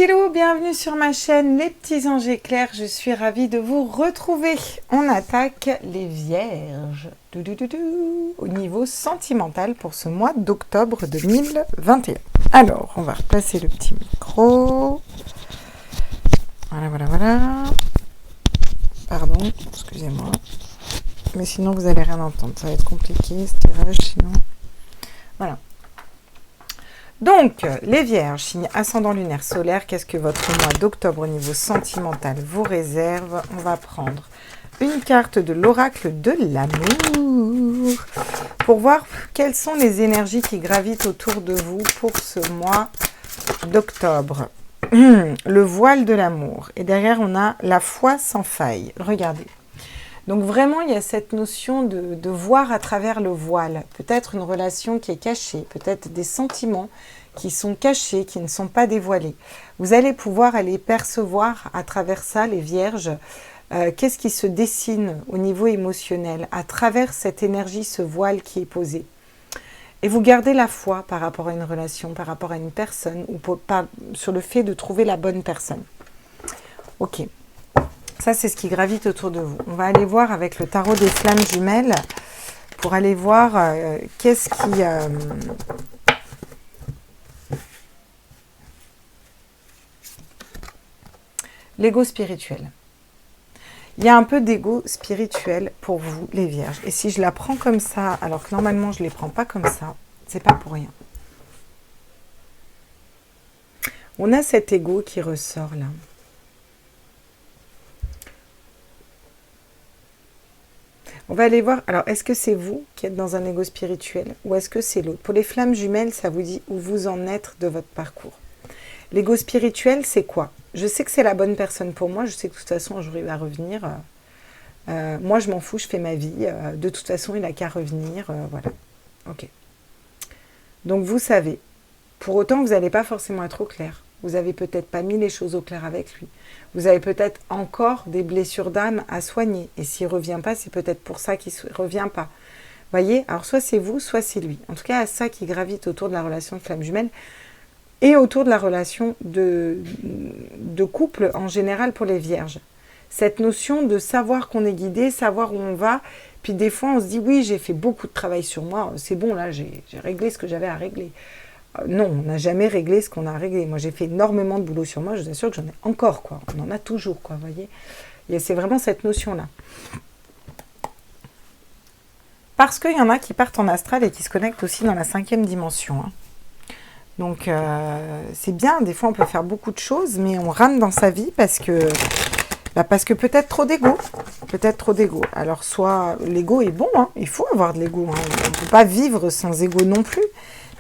Hello, bienvenue sur ma chaîne Les Petits Anges Éclairs. Je suis ravie de vous retrouver. On attaque les Vierges au niveau sentimental pour ce mois d'octobre 2021. Alors, on va replacer le petit micro. Voilà. Pardon, excusez-moi. Mais sinon, vous n'allez rien entendre. Ça va être compliqué, ce tirage, sinon. Voilà. Donc, les Vierges, signe ascendant lunaire solaire, qu'est-ce que votre mois d'octobre au niveau sentimental vous réserve? On va prendre une carte de l'oracle de l'amour pour voir quelles sont les énergies qui gravitent autour de vous pour ce mois d'octobre. Le voile de l'amour. Et derrière, on a la foi sans faille. Regardez. Donc vraiment, il y a cette notion de voir à travers le voile. Peut-être une relation qui est cachée, peut-être des sentiments qui sont cachés, qui ne sont pas dévoilés. Vous allez pouvoir aller percevoir à travers ça, les Vierges, qu'est-ce qui se dessine au niveau émotionnel, à travers cette énergie, ce voile qui est posé. Et vous gardez la foi par rapport à une relation, par rapport à une personne, ou sur le fait de trouver la bonne personne. Ok. Ça, c'est ce qui gravite autour de vous. On va aller voir avec le tarot des flammes jumelles pour aller voir qu'est-ce qui... L'ego spirituel. Il y a un peu d'ego spirituel pour vous, les Vierges. Et si je la prends comme ça, alors que normalement, je ne les prends pas comme ça, c'est pas pour rien. On a cet ego qui ressort là. On va aller voir, alors est-ce que c'est vous qui êtes dans un ego spirituel ou est-ce que c'est l'autre? Pour les flammes jumelles, ça vous dit où vous en êtes de votre parcours. L'ego spirituel, c'est quoi? Je sais que c'est la bonne personne pour moi, je sais que de toute façon, un jour il va revenir. Moi, je m'en fous, je fais ma vie. De toute façon, il n'a qu'à revenir. Voilà. Ok. Donc, vous savez. Pour autant, vous n'allez pas forcément être au clair. Vous n'avez peut-être pas mis les choses au clair avec lui. Vous avez peut-être encore des blessures d'âme à soigner. Et s'il ne revient pas, c'est peut-être pour ça qu'il ne revient pas. Voyez? Alors, soit c'est vous, soit c'est lui. En tout cas, ça qui gravite autour de la relation de flamme jumelle et autour de la relation de couple en général pour les Vierges. Cette notion de savoir qu'on est guidé, savoir où on va. Puis des fois, on se dit, oui, j'ai fait beaucoup de travail sur moi. C'est bon, là, j'ai réglé ce que j'avais à régler. Non, on n'a jamais réglé ce qu'on a réglé. Moi, j'ai fait énormément de boulot sur moi. Je vous assure que j'en ai encore, quoi. On en a toujours, quoi, vous voyez. Et c'est vraiment cette notion-là. Parce qu'il y en a qui partent en astral et qui se connectent aussi dans la 5e dimension. Hein. Donc, c'est bien. Des fois, on peut faire beaucoup de choses, mais on rame dans sa vie parce que peut-être trop d'ego. Peut-être trop d'ego. Alors, soit l'ego est bon. Hein. Il faut avoir de l'ego. Hein. On ne peut pas vivre sans ego non plus.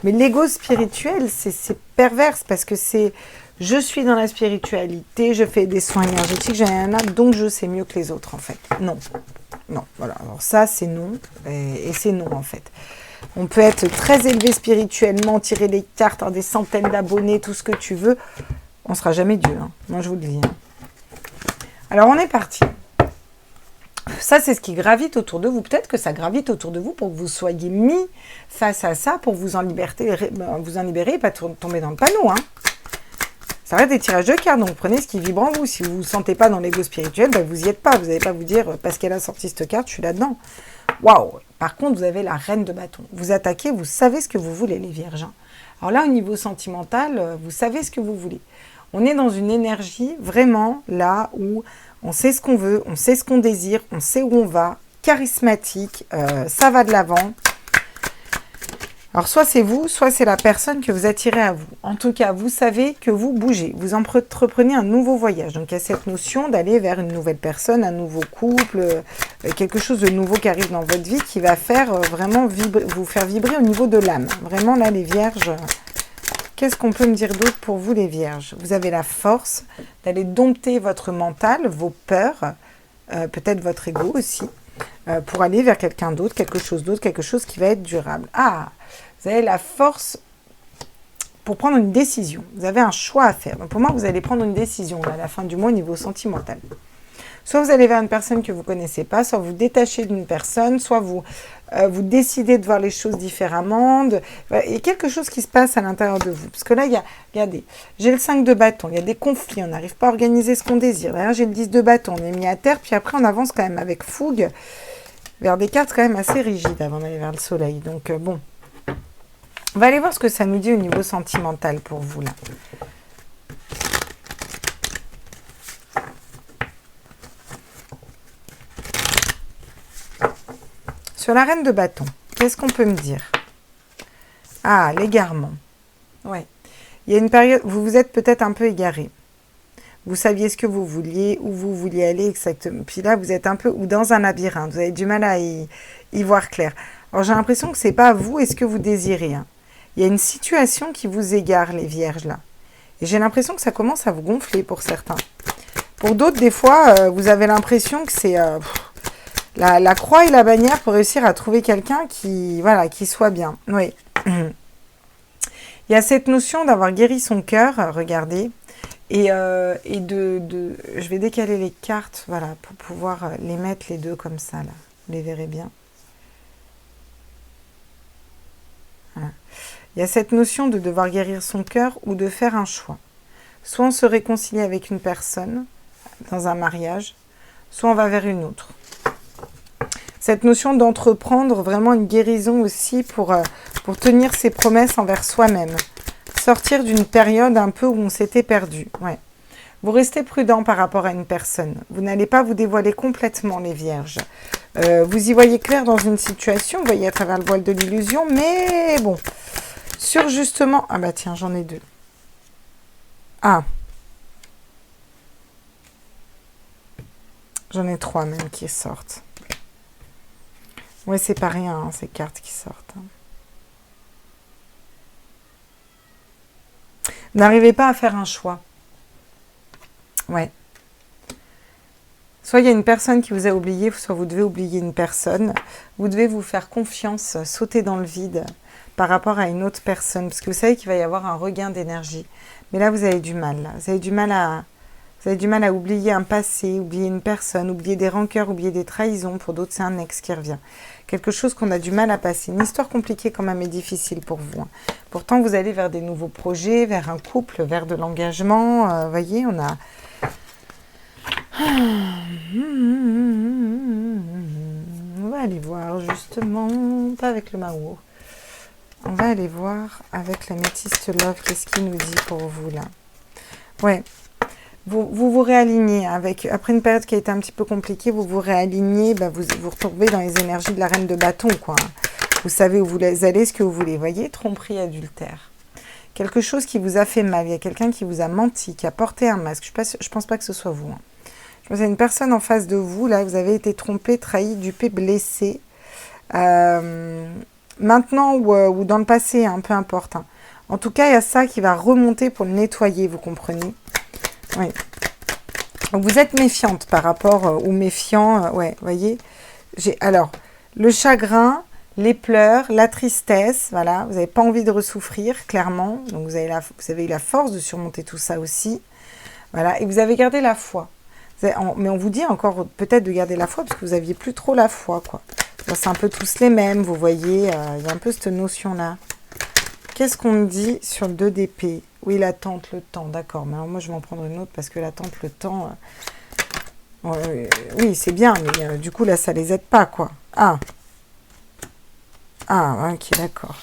Mais l'ego spirituel, c'est perverse parce que c'est je suis dans la spiritualité, je fais des soins énergétiques, donc je sais mieux que les autres en fait. Non, voilà. Alors ça, c'est non et c'est non en fait. On peut être très élevé spirituellement, tirer les cartes, avoir des centaines d'abonnés, tout ce que tu veux. On ne sera jamais Dieu, hein. Moi je vous le dis. Hein. Alors on est parti. Ça, c'est ce qui gravite autour de vous. Peut-être que ça gravite autour de vous pour que vous soyez mis face à ça, pour vous en libérer et pas tomber dans le panneau. Hein. Ça reste des tirages de cartes, donc prenez ce qui vibre en vous. Si vous ne vous sentez pas dans l'ego spirituel, ben vous n'y êtes pas. Vous n'allez pas vous dire, parce qu'elle a sorti cette carte, je suis là-dedans. Waouh! Par contre, vous avez la reine de bâton. Vous attaquez, vous savez ce que vous voulez, les Vierges. Alors là, au niveau sentimental, vous savez ce que vous voulez. On est dans une énergie vraiment là où on sait ce qu'on veut, on sait ce qu'on désire, on sait où on va, charismatique, ça va de l'avant. Alors, soit c'est vous, soit c'est la personne que vous attirez à vous. En tout cas, vous savez que vous bougez, vous entreprenez un nouveau voyage. Donc, il y a cette notion d'aller vers une nouvelle personne, un nouveau couple, quelque chose de nouveau qui arrive dans votre vie qui va faire vraiment vous faire vibrer au niveau de l'âme. Vraiment, là, les Vierges... Qu'est-ce qu'on peut me dire d'autre pour vous, les Vierges? Vous avez la force d'aller dompter votre mental, vos peurs, peut-être votre ego aussi, pour aller vers quelqu'un d'autre, quelque chose qui va être durable. Ah, vous avez la force pour prendre une décision. Vous avez un choix à faire. Donc pour moi, vous allez prendre une décision là, à la fin du mois au niveau sentimental. Soit vous allez vers une personne que vous ne connaissez pas, soit vous détachez d'une personne, soit vous vous décidez de voir les choses différemment. Voilà, il y a quelque chose qui se passe à l'intérieur de vous. Parce que là, regardez, j'ai le 5 de bâton, il y a des conflits, on n'arrive pas à organiser ce qu'on désire. Là, j'ai le 10 de bâton, on est mis à terre, puis après, on avance quand même avec fougue vers des cartes quand même assez rigides avant d'aller vers le soleil. Donc, bon. On va aller voir ce que ça nous dit au niveau sentimental pour vous, là. Sur la reine de bâton, qu'est-ce qu'on peut me dire? Ah, l'égarement. Ouais. Il y a une période, vous vous êtes peut-être un peu égaré. Vous saviez ce que vous vouliez, où vous vouliez aller exactement. Puis là, vous êtes un peu ou dans un labyrinthe. Vous avez du mal à y voir clair. Alors, j'ai l'impression que c'est pas vous et ce que vous désirez. Hein. Il y a une situation qui vous égare, les vierges, là. Et j'ai l'impression que ça commence à vous gonfler pour certains. Pour d'autres, des fois, vous avez l'impression que c'est... La croix et la bannière pour réussir à trouver quelqu'un qui, voilà, qui soit bien. Oui. Il y a cette notion d'avoir guéri son cœur, regardez, et je vais décaler les cartes, voilà, pour pouvoir les mettre les deux comme ça, là. Vous les verrez bien. Voilà. Il y a cette notion de devoir guérir son cœur ou de faire un choix. Soit on se réconcilie avec une personne dans un mariage, soit on va vers une autre. Cette notion d'entreprendre vraiment une guérison aussi pour tenir ses promesses envers soi-même. Sortir d'une période un peu où on s'était perdu. Ouais. Vous restez prudent par rapport à une personne. Vous n'allez pas vous dévoiler complètement, les vierges. Vous y voyez clair dans une situation, vous voyez à travers le voile de l'illusion, mais bon. Sur justement... Ah bah tiens, j'en ai deux. Ah. J'en ai trois même qui sortent. Ouais, c'est pas rien, hein, ces cartes qui sortent. Vous n'arrivez pas à faire un choix. Ouais. Soit il y a une personne qui vous a oublié, soit vous devez oublier une personne. Vous devez vous faire confiance, sauter dans le vide par rapport à une autre personne. Parce que vous savez qu'il va y avoir un regain d'énergie. Mais là, vous avez du mal. Là. Vous avez du mal à oublier un passé, oublier une personne, oublier des rancœurs, oublier des trahisons. Pour d'autres, c'est un ex qui revient. Quelque chose qu'on a du mal à passer. Une histoire compliquée quand même et difficile pour vous. Hein. Pourtant, vous allez vers des nouveaux projets, vers un couple, vers de l'engagement. Vous voyez, on a... On va aller voir justement, pas avec le Mao. On va aller voir avec la métiste Love, qu'est-ce qu'il nous dit pour vous là. Ouais. Vous réalignez après une période qui a été un petit peu compliquée, vous vous réalignez, vous retrouvez dans les énergies de la reine de bâton, quoi. Vous savez où vous allez, ce que vous voulez. Voyez, tromperie, adultère. Quelque chose qui vous a fait mal, il y a quelqu'un qui vous a menti, qui a porté un masque. Je pense pas que ce soit vous. Hein. Je pense qu'il y a une personne en face de vous, là, vous avez été trompé, trahi, dupé, blessé. Maintenant ou dans le passé, hein, peu importe. Hein. En tout cas, il y a ça qui va remonter pour le nettoyer, vous comprenez? Oui. Vous êtes méfiante par rapport ou méfiant, ouais, voyez. Alors, le chagrin, les pleurs, la tristesse, voilà. Vous n'avez pas envie de ressouffrir, clairement. Donc, vous avez eu la force de surmonter tout ça aussi. Voilà. Et vous avez gardé la foi. Mais on vous dit encore peut-être de garder la foi parce que vous n'aviez plus trop la foi, quoi. C'est un peu tous les mêmes, vous voyez. Il y a un peu cette notion-là. Qu'est-ce qu'on me dit sur le 2 d'épée? Oui, l'attente, le temps, d'accord. Mais alors moi, je vais en prendre une autre parce que l'attente, le temps... oui, c'est bien, mais du coup, là, ça les aide pas, quoi. Ah, ok, d'accord.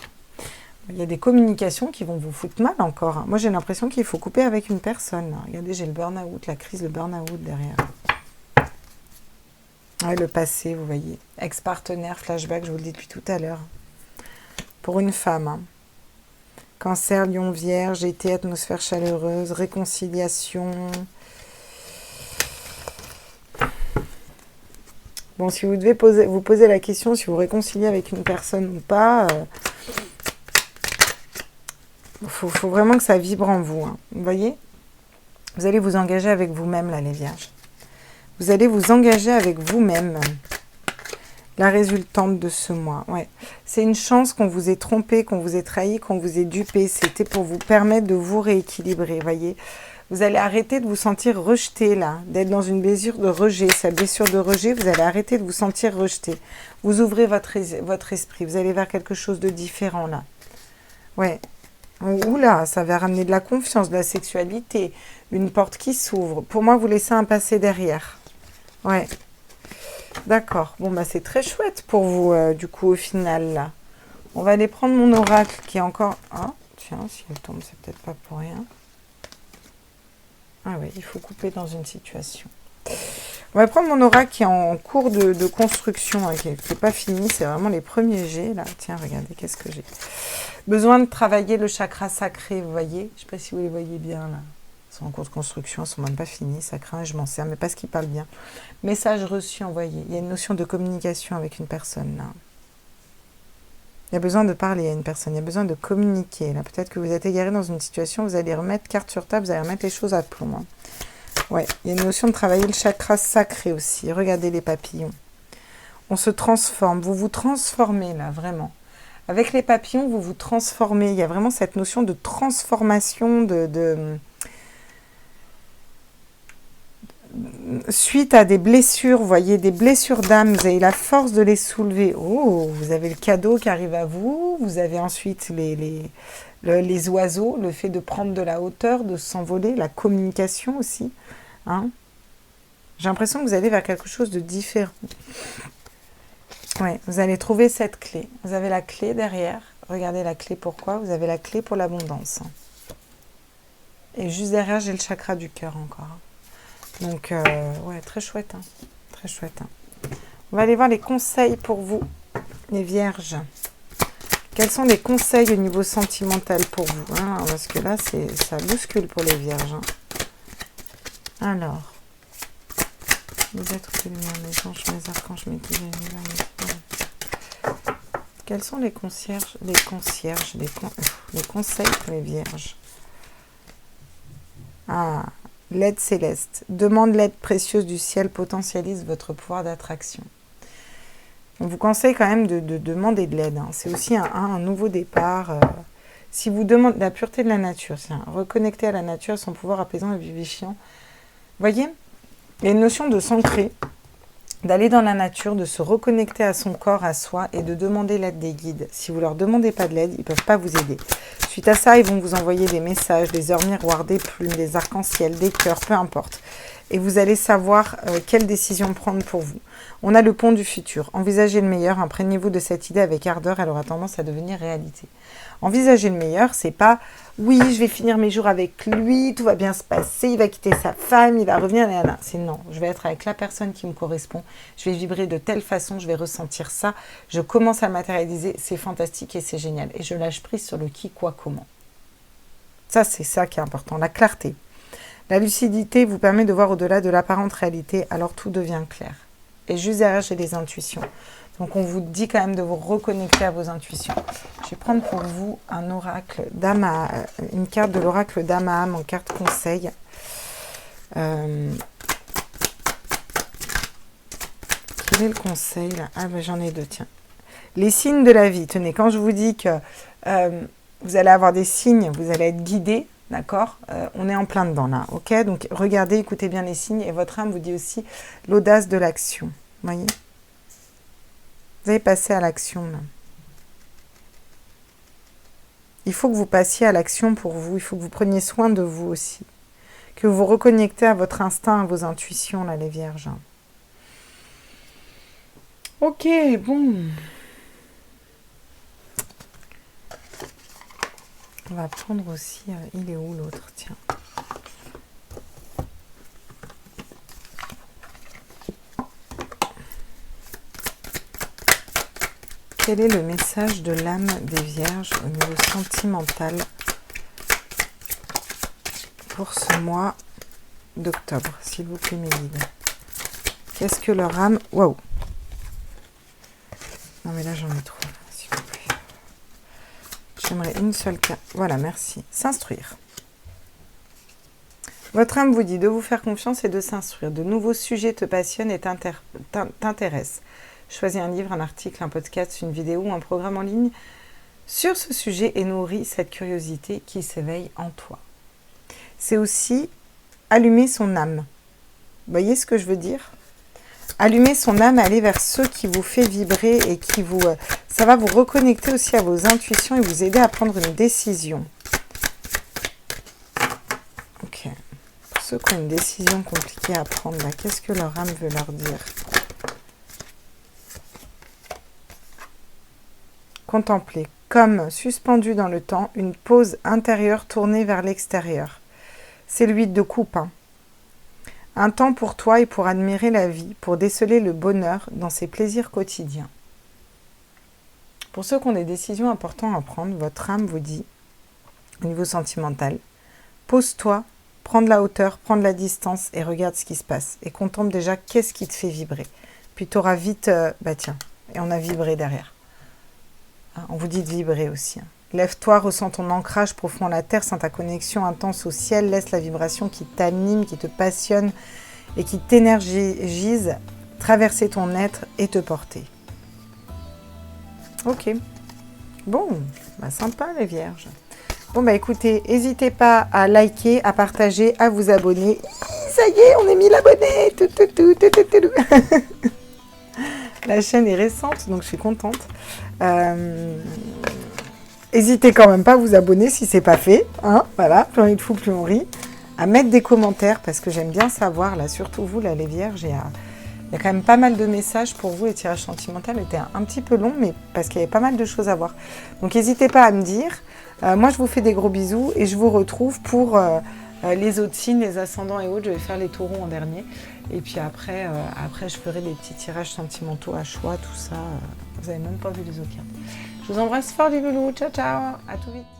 Il y a des communications qui vont vous foutre mal encore. Hein. Moi, j'ai l'impression qu'il faut couper avec une personne. Là. Regardez, j'ai le burn-out, la crise, le burn-out derrière. Ouais, le passé, vous voyez. Ex-partenaire, flashback, je vous le dis depuis tout à l'heure. Pour une femme, hein. Cancer, lion, vierge, été, atmosphère chaleureuse, réconciliation. Bon, si vous devez vous poser la question si vous réconciliez avec une personne ou pas, faut vraiment que ça vibre en vous. Hein. Vous voyez? Vous allez vous engager avec vous-même, là, les vierges. Vous allez vous engager avec vous-même. La résultante de ce mois, ouais. C'est une chance qu'on vous ait trompé, qu'on vous ait trahi, qu'on vous ait dupé. C'était pour vous permettre de vous rééquilibrer, voyez. Vous allez arrêter de vous sentir rejeté là, d'être dans une blessure de rejet. Cette blessure de rejet, vous allez arrêter de vous sentir rejeté. Vous ouvrez votre esprit, vous allez vers quelque chose de différent là. Ouais. Oula, ça va ramener de la confiance, de la sexualité, une porte qui s'ouvre. Pour moi, vous laissez un passé derrière. Ouais. D'accord. Bon, bah c'est très chouette pour vous, du coup, au final là. On va aller prendre mon oracle qui est encore... Ah, tiens, si elle tombe, c'est peut-être pas pour rien. Ah oui, il faut couper dans une situation. On va prendre mon oracle qui est en cours de construction, hein, qui n'est pas fini. C'est vraiment les premiers jets, là. Tiens, regardez, qu'est-ce que j'ai. Besoin de travailler le chakra sacré, vous voyez. Je ne sais pas si vous les voyez bien, là. Ils sont en cours de construction, ils ne sont même pas finis. Ça craint, je m'en sers, mais parce qu'ils parlent bien. Message reçu, envoyé. Il y a une notion de communication avec une personne, là. Il y a besoin de parler à une personne, il y a besoin de communiquer. Là, peut-être que vous êtes égaré dans une situation, vous allez remettre carte sur table, vous allez remettre les choses à plomb. Hein. Ouais, il y a une notion de travailler le chakra sacré aussi. Regardez les papillons. On se transforme, vous vous transformez là, vraiment. Avec les papillons, vous vous transformez. Il y a vraiment cette notion de transformation, suite à des blessures, vous voyez, des blessures d'âme, vous avez la force de les soulever. Oh, vous avez le cadeau qui arrive à vous, vous avez ensuite les oiseaux, le fait de prendre de la hauteur, de s'envoler, la communication aussi. Hein. J'ai l'impression que vous allez vers quelque chose de différent. Ouais, vous allez trouver cette clé. Vous avez la clé derrière. Regardez la clé, pourquoi? Vous avez la clé pour l'abondance. Et juste derrière, j'ai le chakra du cœur encore. Donc, ouais, très chouette. Hein. Très chouette. Hein. On va aller voir les conseils pour vous, les vierges. Quels sont les conseils au niveau sentimental pour vous, hein? Parce que là, ça bouscule pour les vierges. Hein. Alors, vous êtes les anges, mes archanges, mes guides, quels sont les concierges, les conseils pour les vierges? Ah, l'aide céleste. Demande l'aide précieuse du ciel, potentialise votre pouvoir d'attraction. On vous conseille quand même de demander de l'aide. Hein. C'est aussi un nouveau départ. Si vous demandez la pureté de la nature, reconnecter à la nature, son pouvoir apaisant et vivifiant. Vous voyez, il y a une notion de s'ancrer, d'aller dans la nature, de se reconnecter à son corps, à soi, et de demander l'aide des guides. Si vous ne leur demandez pas de l'aide, ils ne peuvent pas vous aider. Suite à ça, ils vont vous envoyer des messages, des heures miroirs, des plumes, des arcs-en-ciel, des cœurs, peu importe. Et vous allez savoir quelle décision prendre pour vous. On a le pont du futur. Envisagez le meilleur, imprégnez-vous de cette idée avec ardeur, elle aura tendance à devenir réalité. Envisager le meilleur, c'est pas « oui, je vais finir mes jours avec lui, tout va bien se passer, il va quitter sa femme, il va revenir, c'est non, je vais être avec la personne qui me correspond, je vais vibrer de telle façon, je vais ressentir ça, je commence à le matérialiser, c'est fantastique et c'est génial. Et je lâche prise sur le qui, quoi, comment. » Ça, c'est ça qui est important, la clarté. La lucidité vous permet de voir au-delà de l'apparente réalité, alors tout devient clair. Et juste derrière, j'ai les intuitions. Donc, on vous dit quand même de vous reconnecter à vos intuitions. Je vais prendre pour vous un oracle une carte de l'oracle d'Amaam en carte conseil. Quel est le conseil là? Ah, ben j'en ai deux, tiens. Les signes de la vie. Tenez, quand je vous dis que vous allez avoir des signes, vous allez être guidé, d'accord, on est en plein dedans là, ok? Donc, regardez, écoutez bien les signes et votre âme vous dit aussi l'audace de l'action. Vous voyez? Vous allez passer à l'action là. Il faut que vous passiez à l'action pour vous. Il faut que vous preniez soin de vous aussi. Que vous vous reconnectez à votre instinct, à vos intuitions, là, les vierges. Ok, bon. On va prendre aussi... il est où l'autre? Tiens. Quel est le message de l'âme des vierges au niveau sentimental pour ce mois d'octobre, s'il vous plaît, mes guides? Qu'est-ce que leur âme... Waouh! Non, mais là, j'en ai trop, s'il vous plaît. J'aimerais une seule carte. Voilà, merci. S'instruire. Votre âme vous dit de vous faire confiance et de s'instruire. De nouveaux sujets te passionnent et t'intéressent. Choisis un livre, un article, un podcast, une vidéo ou un programme en ligne sur ce sujet et nourris cette curiosité qui s'éveille en toi. C'est aussi allumer son âme. Vous voyez ce que je veux dire? Allumer son âme, aller vers ce qui vous fait vibrer et qui vous... ça va vous reconnecter aussi à vos intuitions et vous aider à prendre une décision. Ok. Pour ceux qui ont une décision compliquée à prendre, là, qu'est-ce que leur âme veut leur dire? Contempler, comme suspendu dans le temps, une pause intérieure tournée vers l'extérieur. C'est l'huile de coupe, hein. Un temps pour toi et pour admirer la vie, pour déceler le bonheur dans ses plaisirs quotidiens. Pour ceux qui ont des décisions importantes à prendre, votre âme vous dit, au niveau sentimental, pose-toi, prends de la hauteur, prends de la distance et regarde ce qui se passe. Et contemple déjà qu'est-ce qui te fait vibrer. Puis tu auras vite, bah tiens, et on a vibré derrière. Hein, on vous dit de vibrer aussi. Hein. Lève-toi, ressens ton ancrage profond à la terre, sens ta connexion intense au ciel, laisse la vibration qui t'anime, qui te passionne et qui t'énergise traverser ton être et te porter. Ok. Bon, bah sympa les vierges. Bon bah écoutez, n'hésitez pas à liker, à partager, à vous abonner. Ça y est, on est 1000 abonnés. La chaîne est récente, donc je suis contente. N'hésitez quand même pas à vous abonner si ce n'est pas fait. Hein, voilà, plus on est de fou, plus on rit. À mettre des commentaires parce que j'aime bien savoir, là, surtout vous, là, les vierges, il y a quand même pas mal de messages pour vous. Les tirages sentimentaux étaient un petit peu longs, mais parce qu'il y avait pas mal de choses à voir. Donc n'hésitez pas à me dire. Moi, je vous fais des gros bisous et je vous retrouve pour les autres signes, les ascendants et autres. Je vais faire les taureaux en dernier. Et puis après, je ferai des petits tirages sentimentaux à choix, tout ça. Vous n'avez même pas vu les autres cartes. Je vous embrasse fort, les loulous. Ciao, ciao. À tout vite.